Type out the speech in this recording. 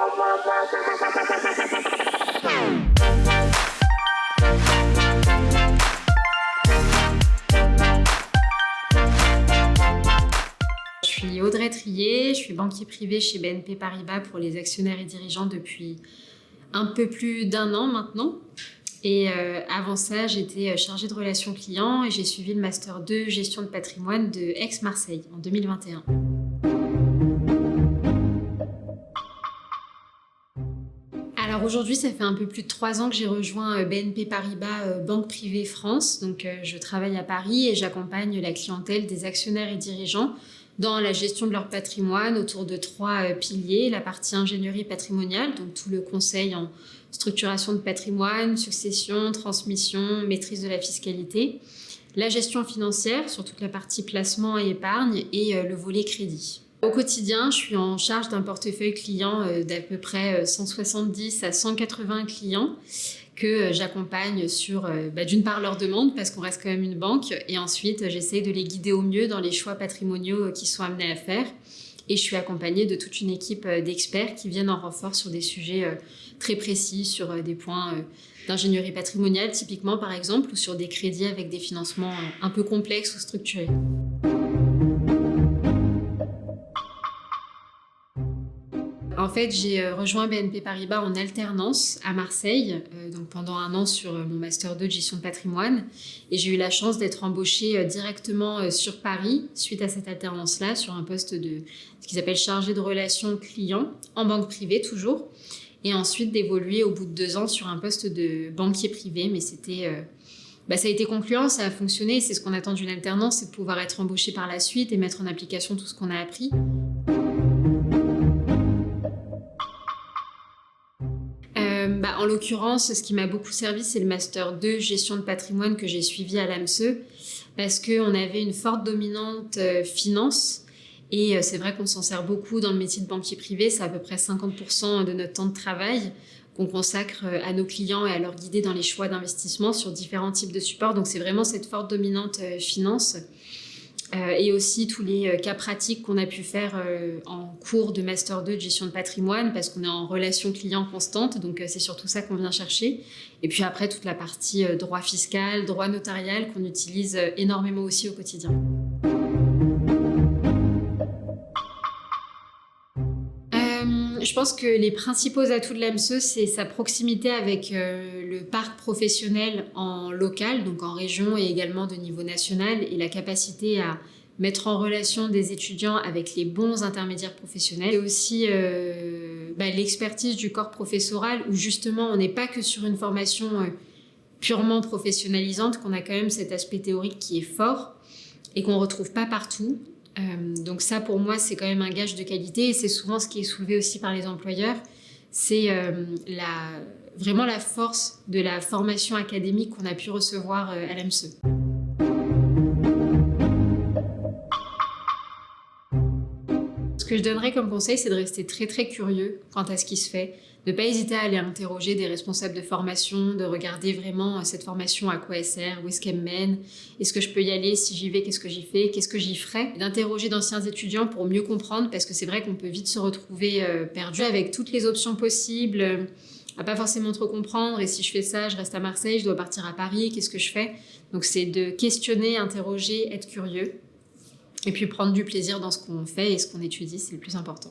Je suis Audrey Trier, je suis banquier privé chez BNP Paribas pour les actionnaires et dirigeants depuis un peu plus d'1 an maintenant. Et avant ça, j'étais chargée de relations clients et j'ai suivi le Master 2 Gestion de patrimoine de Aix-Marseille en 2021. Alors aujourd'hui, ça fait un peu plus de 3 ans que j'ai rejoint BNP Paribas Banque Privée France. Donc je travaille à Paris et j'accompagne la clientèle des actionnaires et dirigeants dans la gestion de leur patrimoine autour de 3 piliers. La partie ingénierie patrimoniale, donc tout le conseil en structuration de patrimoine, succession, transmission, maîtrise de la fiscalité. La gestion financière, sur toute la partie placement et épargne, et le volet crédit. Au quotidien, je suis en charge d'un portefeuille client d'à peu près 170 à 180 clients que j'accompagne sur, d'une part, leurs demandes, parce qu'on reste quand même une banque, et ensuite, j'essaie de les guider au mieux dans les choix patrimoniaux qu'ils sont amenés à faire. Et je suis accompagnée de toute une équipe d'experts qui viennent en renfort sur des sujets très précis, sur des points d'ingénierie patrimoniale, typiquement, par exemple, ou sur des crédits avec des financements un peu complexes ou structurés. En fait, j'ai rejoint BNP Paribas en alternance à Marseille, donc pendant 1 an sur mon Master 2 de gestion de patrimoine. Et j'ai eu la chance d'être embauchée directement sur Paris, suite à cette alternance-là, sur un poste de ce qu'ils appellent chargé de relations clients, en banque privée toujours. Et ensuite d'évoluer au bout de 2 ans sur un poste de banquier privé. Mais c'était... ça a été concluant, ça a fonctionné. C'est ce qu'on attend d'une alternance, c'est de pouvoir être embauché par la suite et mettre en application tout ce qu'on a appris. En l'occurrence, ce qui m'a beaucoup servi, c'est le Master 2 Gestion de patrimoine que j'ai suivi à l'AMSE, parce qu'on avait une forte dominante finance, et c'est vrai qu'on s'en sert beaucoup dans le métier de banquier privé. C'est à peu près 50% de notre temps de travail qu'on consacre à nos clients et à leur guider dans les choix d'investissement sur différents types de supports. Donc c'est vraiment cette forte dominante finance. Et aussi tous les cas pratiques qu'on a pu faire en cours de Master 2 de gestion de patrimoine, parce qu'on est en relation client constante, donc c'est surtout ça qu'on vient chercher. Et puis après, toute la partie droit fiscal, droit notarial qu'on utilise énormément aussi au quotidien. Je pense que les principaux atouts de l'AMSE, c'est sa proximité avec le parc professionnel en local, donc en région et également de niveau national, et la capacité à mettre en relation des étudiants avec les bons intermédiaires professionnels. Et aussi l'expertise du corps professoral, où justement on n'est pas que sur une formation purement professionnalisante, qu'on a quand même cet aspect théorique qui est fort et qu'on ne retrouve pas partout. Donc ça, pour moi, c'est quand même un gage de qualité, et c'est souvent ce qui est soulevé aussi par les employeurs. C'est vraiment la force de la formation académique qu'on a pu recevoir à l'AMSE. Ce que je donnerais comme conseil, c'est de rester très très curieux quant à ce qui se fait, de ne pas hésiter à aller interroger des responsables de formation, de regarder vraiment cette formation à quoi elle sert, où est-ce qu'elle mène, est-ce que je peux y aller, si j'y vais, qu'est-ce que j'y fais, qu'est-ce que j'y ferai, d'interroger d'anciens étudiants pour mieux comprendre, parce que c'est vrai qu'on peut vite se retrouver perdu avec toutes les options possibles, à pas forcément trop comprendre, et si je fais ça, je reste à Marseille, je dois partir à Paris, qu'est-ce que je fais? Donc c'est de questionner, interroger, être curieux, et puis prendre du plaisir dans ce qu'on fait et ce qu'on étudie, c'est le plus important.